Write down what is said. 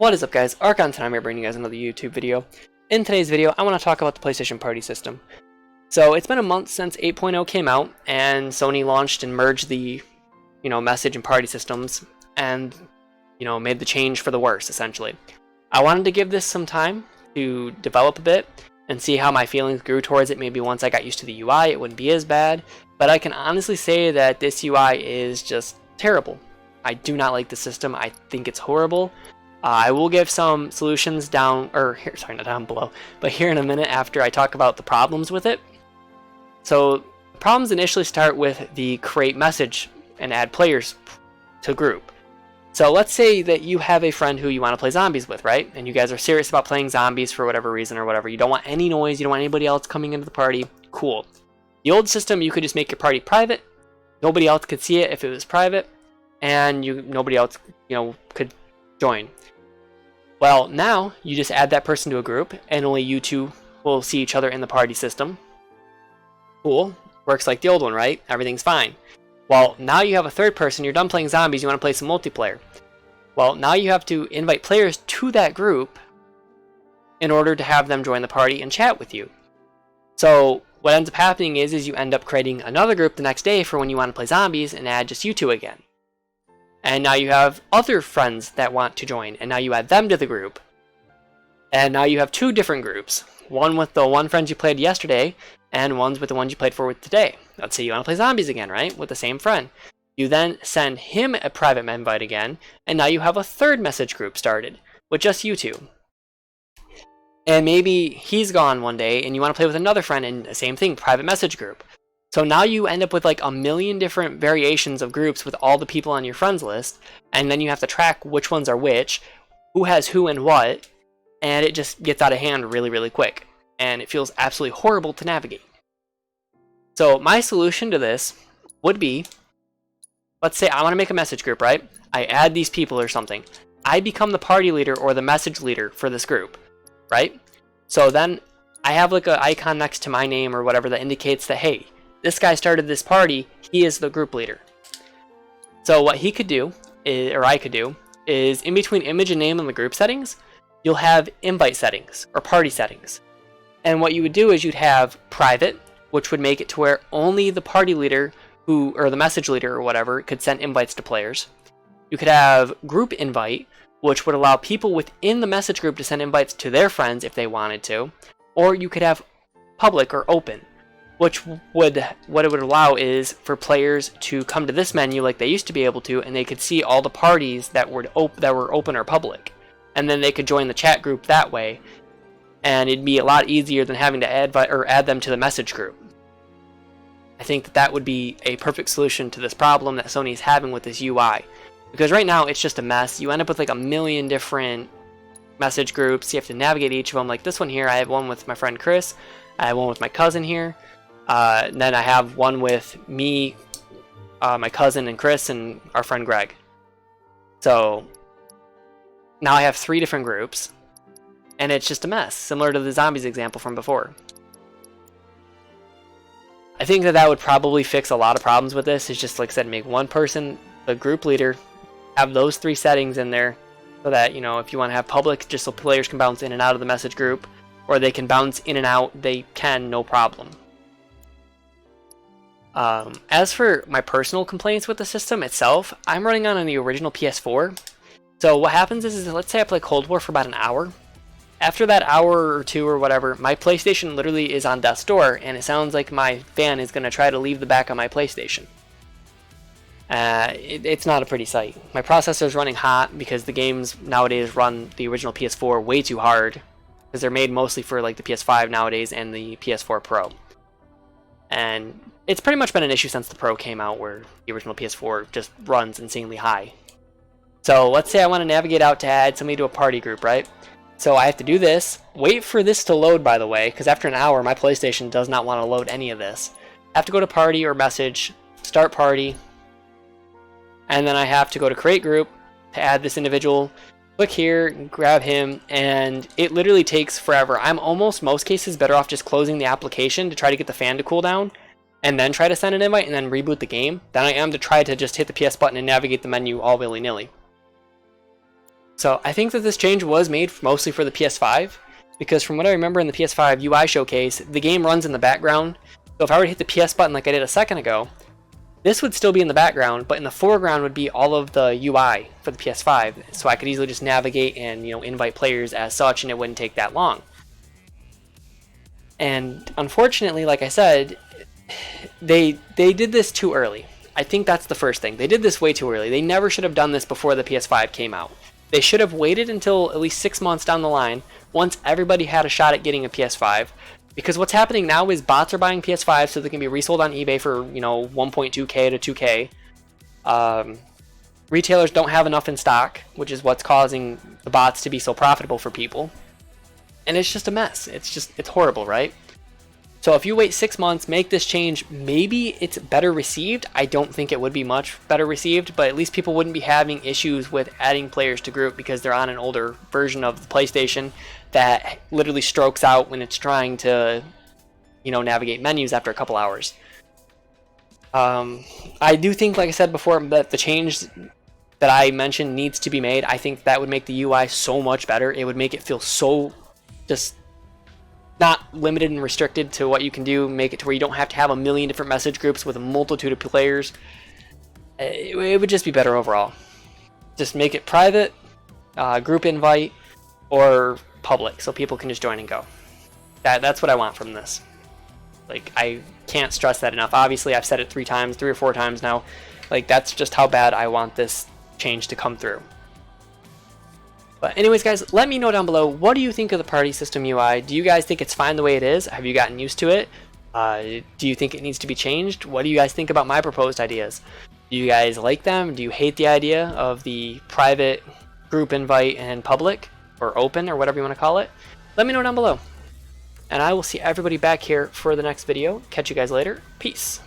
What is up, guys? Archon tonight, I'm here bringing you guys another YouTube video. In today's video, I want to talk about the PlayStation Party system. So it's been a month since 8.0 came out, and Sony launched and merged the, message and party systems, and, made the change for the worse, essentially. I wanted to give this some time to develop a bit and see how my feelings grew towards it. Maybe once I got used to the UI, it wouldn't be as bad. But I can honestly say that this UI is just terrible. I do not like the system. I think it's horrible. I will give some solutions down below, but here in a minute after I talk about the problems with it. So the problems initially start with the create message and add players to group. So let's say that you have a friend who you want to play zombies with, right? And you guys are serious about playing zombies for whatever reason or whatever. You don't want any noise, you don't want anybody else coming into the party. Cool. The old system, you could just make your party private. Nobody else could see it if it was private, and nobody else, could join. Well, now you just add that person to a group, and only you two will see each other in the party system. Cool. Works like the old one, right? Everything's fine. Well, now you have a third person, you're done playing zombies, you want to play some multiplayer. Well, now you have to invite players to that group in order to have them join the party and chat with you. So what ends up happening is you end up creating another group the next day for when you want to play zombies and add just you two again. And now you have other friends that want to join, and now you add them to the group. And now you have two different groups. One with the one friend you played yesterday, and one's with the ones you played for with today. Let's say you want to play zombies again, right? With the same friend. You then send him a private invite again, and now you have a third message group started, with just you two. And maybe he's gone one day, and you want to play with another friend, and the same thing, private message group. So now you end up with like a million different variations of groups with all the people on your friends list, and then you have to track which ones are which, who has who and what, and it just gets out of hand really, really quick. And it feels absolutely horrible to navigate. So my solution to this would be, let's say I want to make a message group, right? I add these people or something. I become the party leader or the message leader for this group, right? So then I have like an icon next to my name or whatever that indicates that, hey, this guy started this party, he is the group leader. So what he could do, or I could do, is in between image and name in the group settings, you'll have invite settings or party settings. And what you would do is you'd have private, which would make it to where only the party leader or the message leader or whatever could send invites to players. You could have group invite, which would allow people within the message group to send invites to their friends if they wanted to. Or you could have public or open, which what it would allow is for players to come to this menu like they used to be able to, and they could see all the parties that were open or public, and then they could join the chat group that way, and it'd be a lot easier than having to add them to the message group. I think that would be a perfect solution to this problem that Sony is having with this UI, because right now it's just a mess. You end up with like a million different message groups. You have to navigate each of them. Like this one here, I have one with my friend Chris. I have one with my cousin here. Then I have one with me, my cousin and Chris, and our friend Greg. So now I have 3 different groups, and it's just a mess, similar to the zombies example from before. I think that would probably fix a lot of problems with this. It's just, like I said, make one person the group leader, have those 3 settings in there, so that, if you want to have public, just so players can bounce in and out of the message group, or they can bounce in and out, they can, no problem. As for my personal complaints with the system itself, I'm running on the original PS4. So what happens is let's say I play Cold War for about an hour. After that hour or 2 or whatever, my PlayStation literally is on death's door, and it sounds like my fan is going to try to leave the back of my PlayStation. It's not a pretty sight. My processor is running hot because the games nowadays run the original PS4 way too hard, because they're made mostly for like the PS5 nowadays and the PS4 Pro. And it's pretty much been an issue since the Pro came out, where the original PS4 just runs insanely high. So let's say I want to navigate out to add somebody to a party group, right? So I have to do this, wait for this to load, by the way, because after an hour my PlayStation does not want to load any of this. I have to go to party or message, start party, and then I have to go to create group to add this individual. Click here, grab him, and it literally takes forever. I'm almost, most cases, better off just closing the application to try to get the fan to cool down, and then try to send an invite and then reboot the game, than I am to try to just hit the PS button and navigate the menu all willy-nilly. So I think that this change was made mostly for the PS5, because from what I remember in the PS5 UI showcase, the game runs in the background. So if I were to hit the PS button like I did a second ago, this would still be in the background, but in the foreground would be all of the UI for the PS5. So I could easily just navigate and, you know, invite players as such, and it wouldn't take that long. And unfortunately, like I said, they did this too early. I think that's the first thing. They did this way too early. They never should have done this before the PS5 came out. They should have waited until at least 6 months down the line, once everybody had a shot at getting a PS5. Because what's happening now is bots are buying PS5 so they can be resold on eBay for, you know, 1.2K to 2K. Retailers don't have enough in stock, which is what's causing the bots to be so profitable for people. And it's just a mess. It's horrible, right? So if you wait 6 months, make this change, maybe it's better received. I don't think it would be much better received, but at least people wouldn't be having issues with adding players to group because they're on an older version of the PlayStation that literally strokes out when it's trying to, you know, navigate menus after a couple hours. I do think, like I said before, that the change that I mentioned needs to be made. I think that would make the UI so much better. It would make it feel so just not limited and restricted to what you can do, make it to where you don't have to have a million different message groups with a multitude of players. It would just be better overall. Just make it private, group invite, or public, so people can just join and go. That's what I want from this. Like, I can't stress that enough. Obviously, I've said it 3 or 4 times now. Like, that's just how bad I want this change to come through. But anyways, guys, let me know down below, what do you think of the party system UI? Do you guys think it's fine the way it is? Have you gotten used to it? Do you think it needs to be changed? What do you guys think about my proposed ideas? Do you guys like them? Do you hate the idea of the private, group invite, and public, or open, or whatever you want to call it? Let me know down below. And I will see everybody back here for the next video. Catch you guys later. Peace.